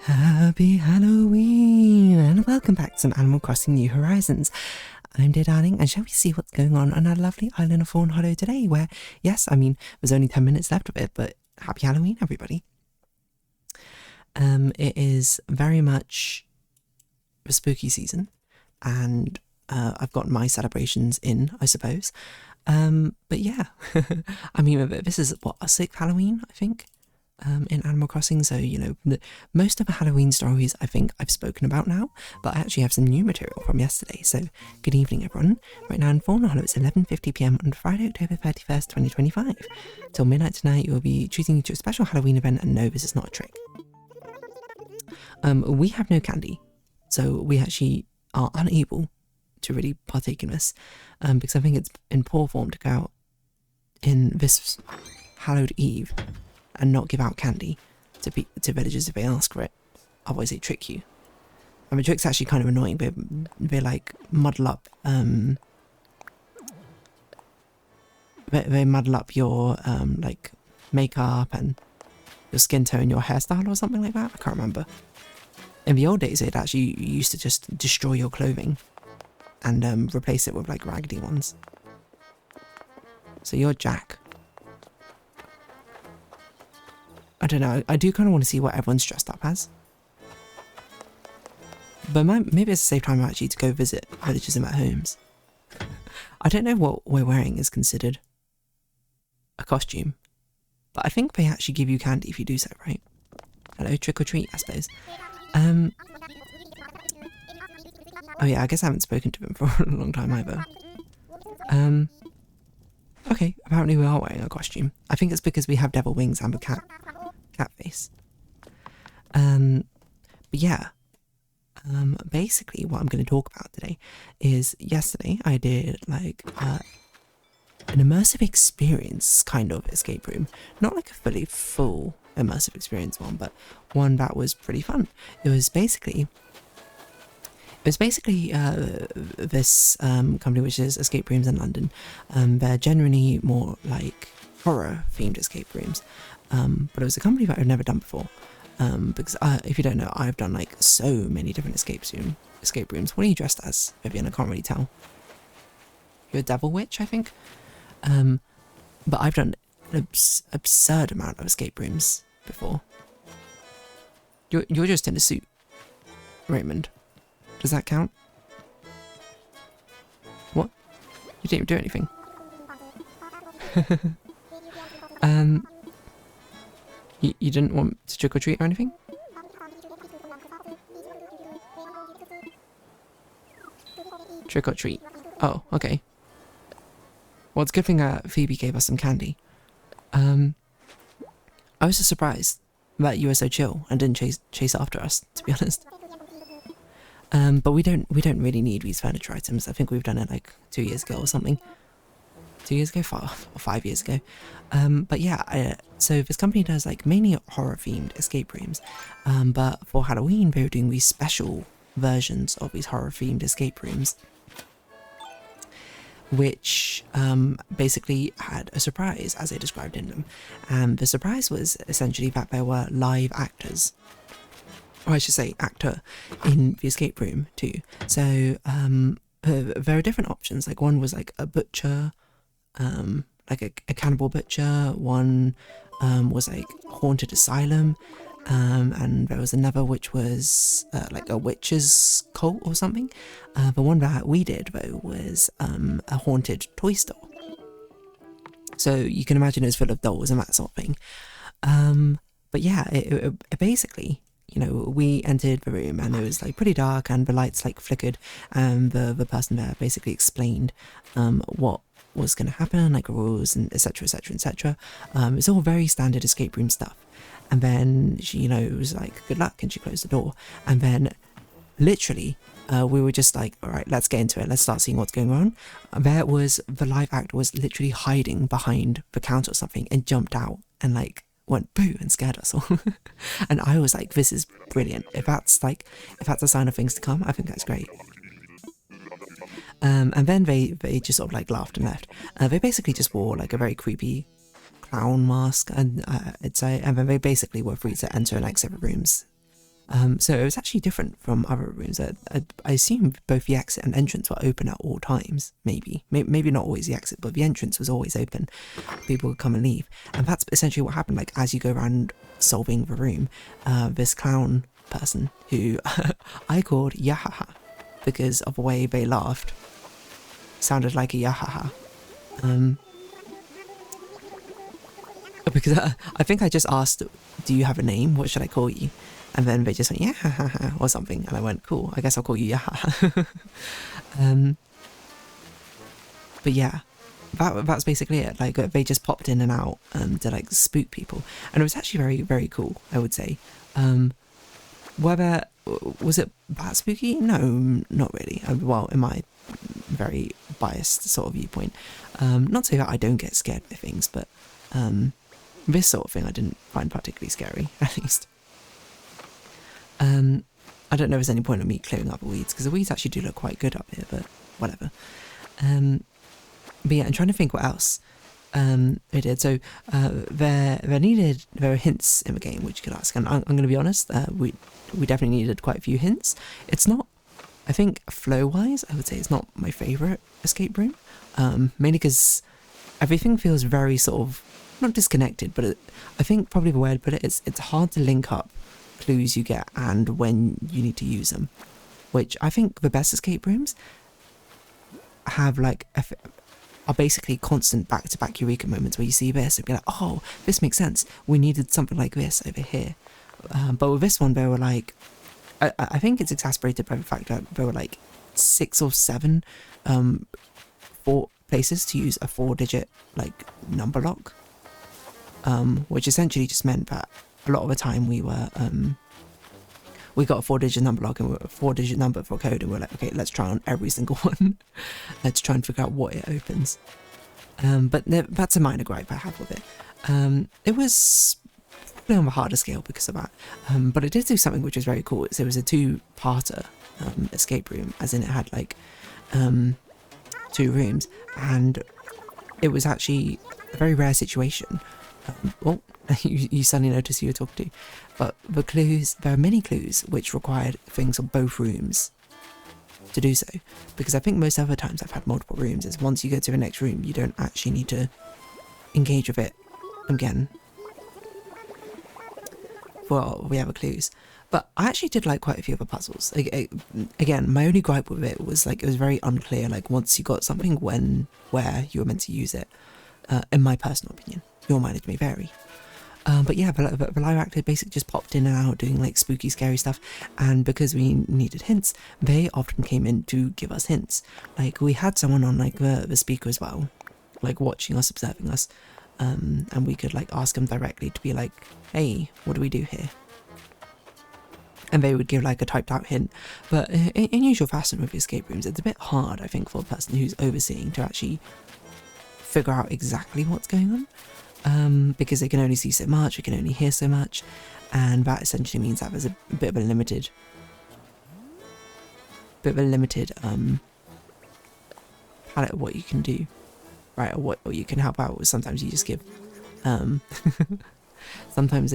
Happy Halloween and welcome back to some Animal Crossing New Horizons. I'm dear darling, and shall we see what's going on our lovely island of Fawnhallow today, where, yes, I mean, there's only 10 minutes left of it, but happy Halloween, everybody. It is very much the spooky season, and I've got my celebrations in, I suppose. But yeah, I mean, this is, what, a 6th Halloween, I think? In Animal Crossing, so you know, most of the Halloween stories I think I've spoken about now, but I actually have some new material from yesterday. So good evening everyone. Right now in Fawnhallow it's 11:50 p.m. on Friday, October 31st, 2025. Till midnight tonight you will be treating you to a special Halloween event, and no, this is not a trick. We have no candy, so we actually are unable to really partake in this, because I think it's in poor form to go out in this Hallowed Eve and not give out candy to villagers if they ask for it. Otherwise they trick you. And the trick's actually kind of annoying, but they like muddle up they muddle up your like makeup and your skin tone, your hairstyle or something like that. I can't remember. In the old days it actually used to just destroy your clothing and replace it with like raggedy ones. So you're Jack. I don't know, I do kind of want to see what everyone's dressed up as. But maybe it's a safe time actually to go visit villagers in their homes. I don't know what we're wearing is considered a costume, but I think they actually give you candy if you do so, right? Hello, trick or treat, I suppose. Oh yeah, I guess I haven't spoken to them for a long time either. Okay, apparently we are wearing a costume. I think it's because we have devil wings and a cat face. But yeah, basically what I'm going to talk about today is yesterday I did like an immersive experience kind of escape room. Not like a fully full immersive experience one, but one that was pretty fun. It was basically this company which is escape rooms in London. They're generally more like horror themed escape rooms, but it was a company that I've never done before, because if you don't know, I've done like so many different escape rooms. What are you dressed as, Vivian? I can't really tell. You're a devil witch, I think. But I've done an absurd amount of escape rooms before. You're just in a suit, Raymond. Does that count? What? You didn't do anything. You didn't want to trick or treat or anything? Trick or treat. Oh, okay. Well, it's a good thing Phoebe gave us some candy. I was just surprised that you were so chill and didn't chase after us, to be honest. But we don't really need these furniture items. I think we've done it like 2 years ago or something. 2 years ago, 5 years ago. But yeah, so this company does like mainly horror themed escape rooms. But for Halloween, they were doing these special versions of these horror themed escape rooms, which basically had a surprise, as they described in them. And the surprise was essentially that there were live actors, or I should say actor, in the escape room too. So there are different options. Like one was like a butcher, like a cannibal butcher. One was like haunted asylum, and there was another which was like a witch's cult or something. The one that we did though was a haunted toy store. So you can imagine it's full of dolls and that sort of thing. But yeah, it basically, you know, we entered the room and it was like pretty dark and the lights like flickered, and the person there basically explained what was going to happen, like rules and etc, etc, etc. It's all very standard escape room stuff. And then she, you know, it was like good luck, and she closed the door. And then literally we were just like, all right, let's get into it, let's start seeing what's going on. There was the live actor was literally hiding behind the counter or something and jumped out and like went boo and scared us all. And I was like, this is brilliant. If that's a sign of things to come, I think that's great. And then they just sort of like laughed and left. They basically just wore like a very creepy clown mask, and I'd say, and then they basically were free to enter and exit rooms So it was actually different from other rooms. I assume both the exit and entrance were open at all times. Maybe not always the exit, but the entrance was always open. People would come and leave, and that's essentially what happened. Like as you go around solving the room, this clown person who I called Yahaha because of the way they laughed. Sounded like a Yahaha. Because I think I just asked, do you have a name? What should I call you? And then they just went, yeah, or something. And I went, cool, I guess I'll call you Yaha. But yeah, that's basically it. Like, they just popped in and out to, like, spook people. And it was actually very, very cool, I would say. Was it that spooky? No, not really. Well, in my very biased sort of viewpoint. Not to say that I don't get scared by things, but this sort of thing I didn't find particularly scary, at least. I don't know if there's any point in me clearing up the weeds, because the weeds actually do look quite good up here, but whatever. But yeah, I'm trying to think what else they did. So there were hints in the game which you could ask, and I'm going to be honest, we definitely needed quite a few hints. It's not, I think, flow-wise, I would say it's not my favourite escape room, mainly because everything feels very sort of, not disconnected, but I think probably the way I'd put it is it's hard to link up clues you get and when you need to use them, which I think the best escape rooms have like are basically constant back-to-back eureka moments where you see this and be like, oh, this makes sense, we needed something like this over here. But with this one, they were like, I think it's exasperated by the fact that there were like 6 or 7 4 places to use a 4-digit like number lock, which essentially just meant that a lot of the time we got a 4-digit number lock and a 4-digit number for a code, and we're like, okay, let's try on every single one to try and figure out what it opens. But that's a minor gripe I have with it. It was probably on the harder scale because of that, but it did do something which was very cool. So it was a 2-parter escape room, as in it had like 2 rooms, and it was actually a very rare situation. Well, you suddenly notice who you're talking to, but there are many clues which required things on both rooms to do so, because I think most other times I've had multiple rooms is once you go to the next room you don't actually need to engage with it again for the other clues. But I actually did like quite a few of the puzzles. Again, my only gripe with it was like it was very unclear, like once you got something where you were meant to use it, in my personal opinion. Your mileage may vary. But yeah, the live actor basically just popped in and out doing like spooky, scary stuff, and because we needed hints, they often came in to give us hints. Like we had someone on like the speaker as well, like watching us, observing us, and we could like ask them directly to be like, hey, what do we do here? And they would give like a typed out hint. But in usual fashion with escape rooms, it's a bit hard, I think, for a person who's overseeing to actually figure out exactly what's going on. Because they can only see so much, they can only hear so much, and that essentially means that there's a bit of a limited palette of what you can do, right, or what you can help out with. Sometimes you just give, sometimes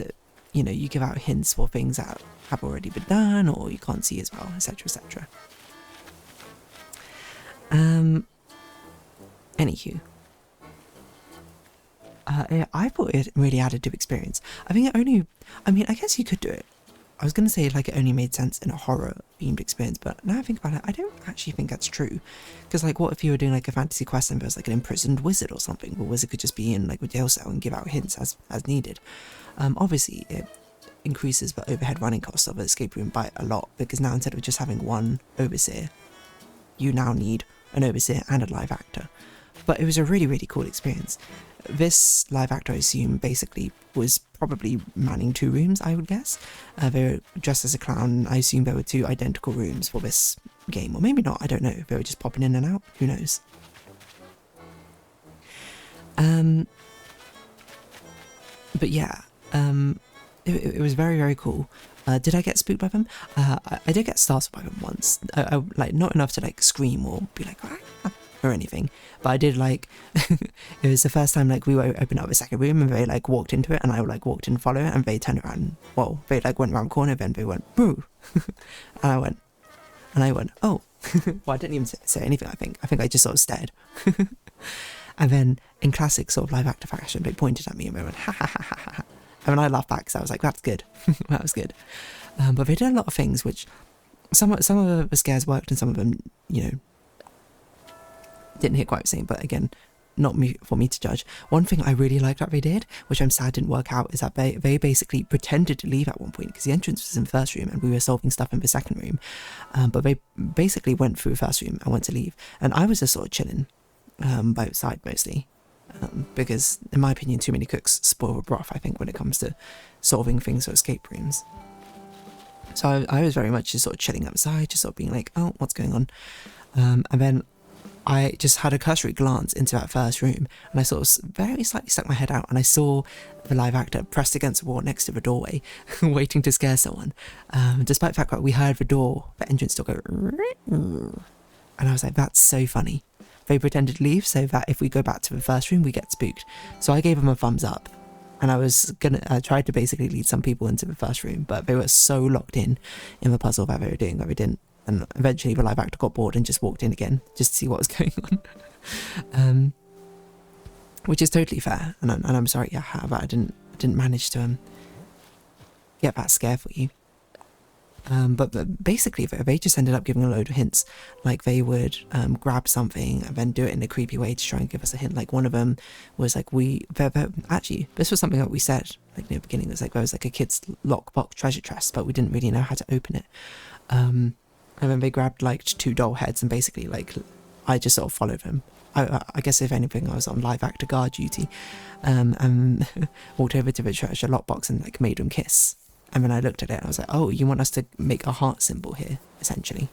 you give out hints for things that have already been done or you can't see as well, etc, etc. Anywho. I thought it really added to experience. I guess you could do it. I was going to say like it only made sense in a horror themed experience, but now I think about it, I don't actually think that's true. Because like what if you were doing like a fantasy quest and there's like an imprisoned wizard or something? The wizard could just be in like a jail cell and give out hints as needed. Obviously it increases the overhead running costs of an escape room by a lot, because now instead of just having one overseer, you now need an overseer and a live actor. But it was a really, really cool experience. This live actor, I assume, basically was probably manning 2 rooms, I would guess. They were dressed as a clown. I assume there were 2 identical rooms for this game, or maybe not, I don't know. They were just popping in and out, who knows. But yeah, it was very, very cool. Did I get spooked by them? I did get startled by them once. I like not enough to like scream or be like, ah, or anything, but I did like, it was the first time like we were opened up a second room and they like walked into it and I like walked in and followed it and they turned around, well, they like went around the corner, then they went, boo, and I went, oh, well, I didn't even say anything, I think I just sort of stared. And then in classic sort of live actor fashion, they pointed at me and they went, ha ha ha ha ha. And then I laughed back, so I was like, that's good. That was good. But they did a lot of things which, some of the scares worked and some of them, you know, didn't hit quite the same. But again, not for me to judge. One thing I really liked that they did, which I'm sad didn't work out, is that they basically pretended to leave at one point, because the entrance was in the first room and we were solving stuff in the second room. But they basically went through the first room and went to leave. And I was just sort of chilling by the side mostly. Because in my opinion, too many cooks spoil the broth, I think, when it comes to solving things or escape rooms. So I was very much just sort of chilling outside, just sort of being like, oh, what's going on? And then I just had a cursory glance into that first room and I sort of very slightly stuck my head out and I saw the live actor pressed against the wall next to the doorway, waiting to scare someone. Despite the fact that we heard the entrance door go, and I was like, that's so funny. They pretended to leave so that if we go back to the first room, we get spooked. So I gave them a thumbs up. And I was I tried to basically lead some people into the first room, but they were so locked in the puzzle that they were doing that we didn't. And eventually the live actor got bored and just walked in again, just to see what was going on. Which is totally fair. And I'm sorry, yeah, but I didn't manage to get that scare for you. But basically they just ended up giving a load of hints. Like they would grab something and then do it in a creepy way to try and give us a hint. Like one of them was like, actually this was something that we said like near the beginning. It was like there was like a kid's lockbox treasure chest, but we didn't really know how to open it. And then they grabbed like 2 doll heads and basically like I just sort of followed them. I guess if anything I was on live actor guard duty, and walked over to the treasure lockbox and like made them kiss. And then I looked at it and I was like, oh, you want us to make a heart symbol here, essentially.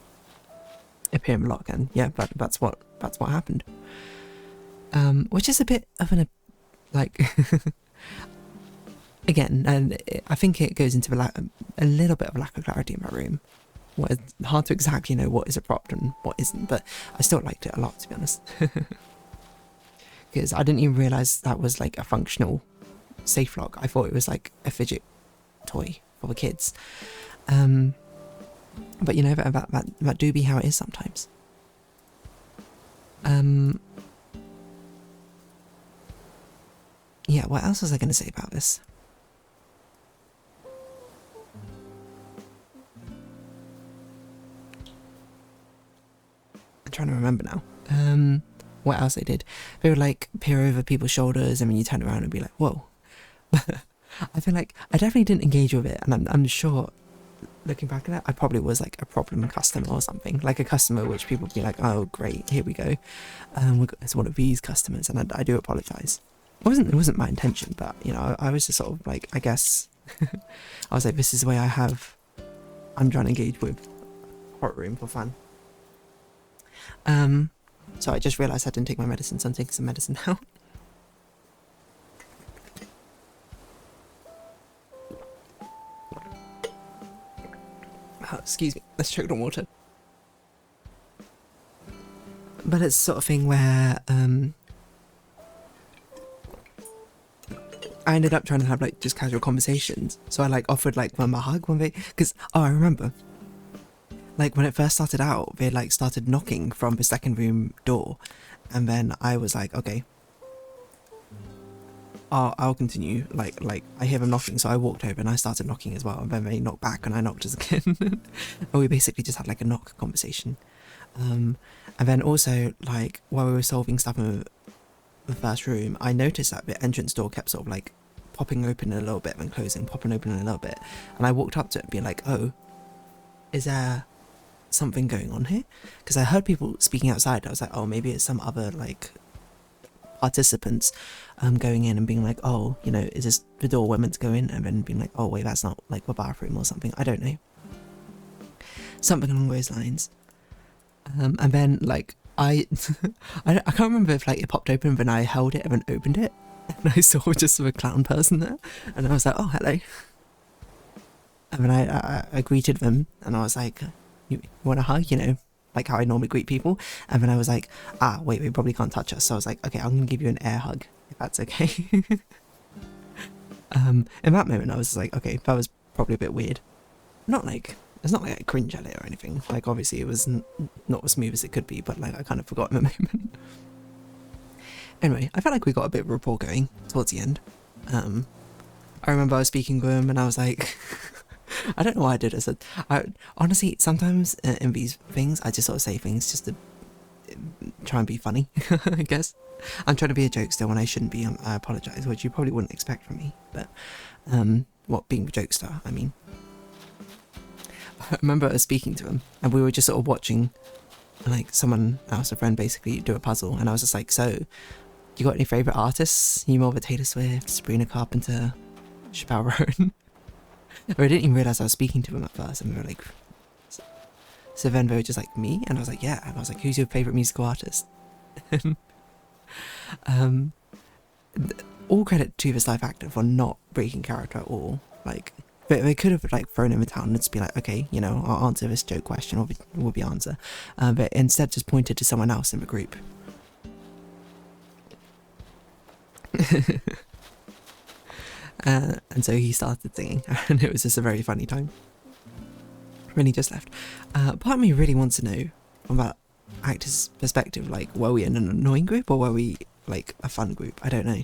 Appear in the lock, and yeah, that's what happened. Which is a bit of an, like, again, and I think it goes into a little bit of a lack of clarity in my room. Well, it's hard to exactly know what is a prop and what isn't, but I still liked it a lot, to be honest. Because I didn't even realise that was like a functional safe lock. I thought it was like a fidget toy for the kids. But you know, that do be how it is sometimes. Yeah, what else was I going to say about this? I'm trying to remember now. What else they did? They would like peer over people's shoulders and then you turn around and be like, whoa. I feel like I definitely didn't engage with it, and I'm sure, looking back at it, I probably was like a problem customer or something, like a customer which people would be like, oh great, here we go, it's one of these customers, and I do apologise. It wasn't my intention, but you know, I was just sort of like, I guess, I was like, this is the way I'm trying to engage with horror room for fun. So I just realised I didn't take my medicine, so I'm taking some medicine now. Oh, excuse me, let's choke on water. But it's the sort of thing where I ended up trying to have like just casual conversations. So I like offered like them a hug when because I remember like when it first started out, they like started knocking from the second room door, and then I was like, okay, I'll continue. Like I hear them knocking, so I walked over and I started knocking as well, and then they knocked back and I knocked as again. And we basically just had like a knock conversation. And then also like while we were solving stuff in the first room, I noticed that the entrance door kept sort of like popping open a little bit and closing, popping open a little bit, and I walked up to it and being like, oh, is there something going on here? Because I heard people speaking outside. I was like, oh, maybe it's some other like participants going in and being like, oh, you know, is this the door we're meant to go in? And then being like, oh wait, that's not like the bathroom or something. I don't know, something along those lines. And then like I can't remember if like it popped open, then I held it and then opened it and I saw just a clown person there, and I was like, oh, hello. And then I greeted them and I was like, you want a hug, you know, like how I normally greet people. And then I was like, wait, we probably can't touch us. So I was like, okay, I'm gonna give you an air hug, if that's okay. In that moment I was like, okay, that was probably a bit weird. Not like, it's not like I cringe at it or anything. Like obviously it was not as smooth as it could be, but like I kind of forgot in the moment. Anyway, I felt like we got a bit of rapport going towards the end. I remember I was speaking to him and I was like, I don't know why I did it. I honestly, sometimes in these things, I just sort of say things just to try and be funny, I guess. I'm trying to be a jokester when I shouldn't be. I apologise, which you probably wouldn't expect from me. But, being a jokester, I mean. I remember I was speaking to him and we were just sort of watching, like, someone else, a friend, basically do a puzzle. And I was just like, so, you got any favourite artists? You more of a Taylor Swift, Sabrina Carpenter, Chappelle Roan? Or I didn't even realise I was speaking to him at first, and we were like, so then they were just like, me? And I was like, yeah. And I was like, who's your favourite musical artist? All credit to this live actor for not breaking character at all. Like, they could have like thrown him a town and just be like, okay, you know, I'll answer this joke question, or will be answer. But instead just pointed to someone else in the group. And so he started singing, and it was just a very funny time. When he just left. Part of me really wants to know from that actor's perspective, like, were we in an annoying group or were we like a fun group? I don't know.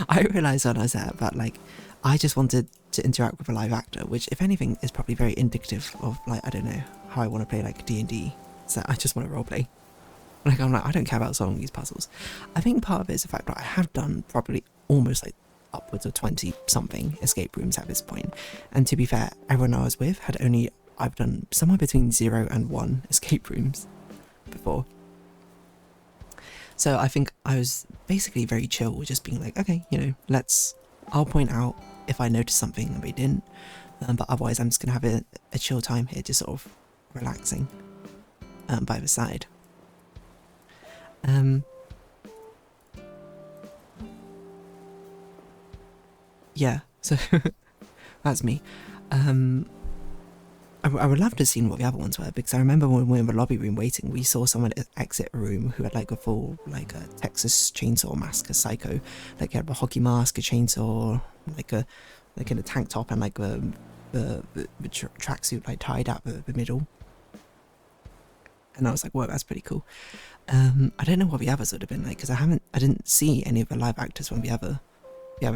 I realised when I was there that like I just wanted to interact with a live actor, which if anything is probably very indicative of like, I don't know, how I want to play like D&D. So I just want to roleplay. Like I'm like, I don't care about solving these puzzles. I think part of it is the fact that I have done probably almost like upwards of 20 something escape rooms at this point. And to be fair, everyone I was with had I've done somewhere between 0 and 1 escape rooms before. So I think I was basically very chill, just being like, okay, you know, I'll point out if I notice something and they didn't, but otherwise I'm just going to have a chill time here, just sort of relaxing by the side. Yeah, so that's me. I would love to have seen what the other ones were, because I remember when we were in the lobby room waiting, we saw someone exit a room who had like a full, like a Texas Chainsaw Massacre psycho, like he had a hockey mask, a chainsaw, like in a tank top, and like the tracksuit like tied at the middle. And I was like, whoa, that's pretty cool. I don't know what the others would have been like, because I didn't see any of the live actors from the other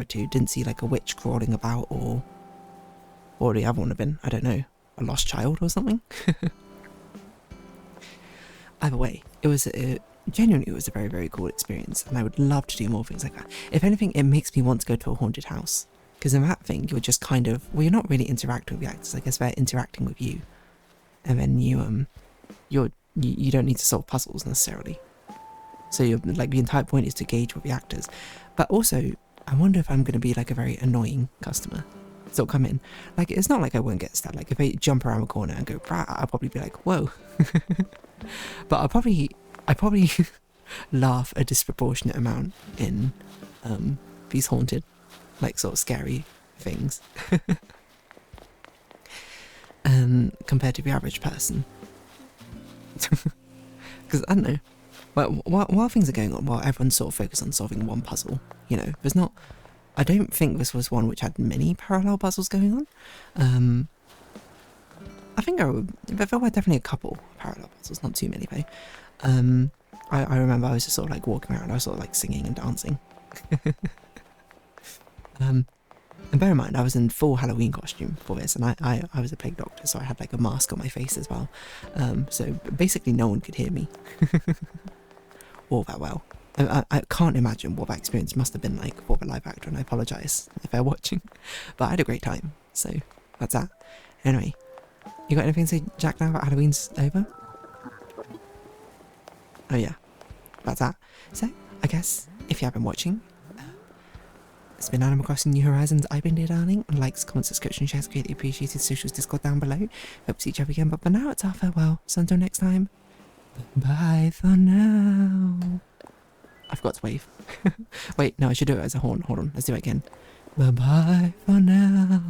two. Didn't see like a witch crawling about, or the other one would have been, I don't know, a lost child or something. Either way, genuinely it was a very, very cool experience, and I would love to do more things like that. If anything, it makes me want to go to a haunted house, because in that thing you're just kind of, well, you're not really interacting with the actors. I guess they're interacting with you, and then you don't need to solve puzzles necessarily. So you're like, the entire point is to gauge with the actors. But also, I wonder if I'm going to be like a very annoying customer. So come in, like, it's not like I won't get stabbed. Like if they jump around the corner and go brah, I'll probably be like, whoa. But I probably laugh a disproportionate amount in these haunted, like, sort of scary things. Compared to the average person. Because I don't know, but while things are going on, while everyone's sort of focused on solving one puzzle, you know, I don't think this was one which had many parallel puzzles going on. I think there were definitely a couple parallel puzzles, not too many though. I remember I was just sort of like walking around, I was sort of like singing and dancing. And bear in mind, I was in full Halloween costume for this, and I was a plague doctor, so I had like a mask on my face as well. So basically no one could hear me all that well. I can't imagine what that experience must have been like for the live actor, and I apologise if they're watching. But I had a great time, so that's that. Anyway, you got anything to say, Jack, now that Halloween's over? Oh yeah, that's that. So, I guess, if you have been watching, it's been Animal Crossing New Horizons. I've been dear darling. Likes, comments, subscription, shares, greatly appreciated. Socials, Discord down below. Hope to see each other again, but for now it's our farewell. So until next time, bye for now. I forgot to wave. Wait, no, I should do it as a horn. Hold on, let's do it again. Bye bye for now.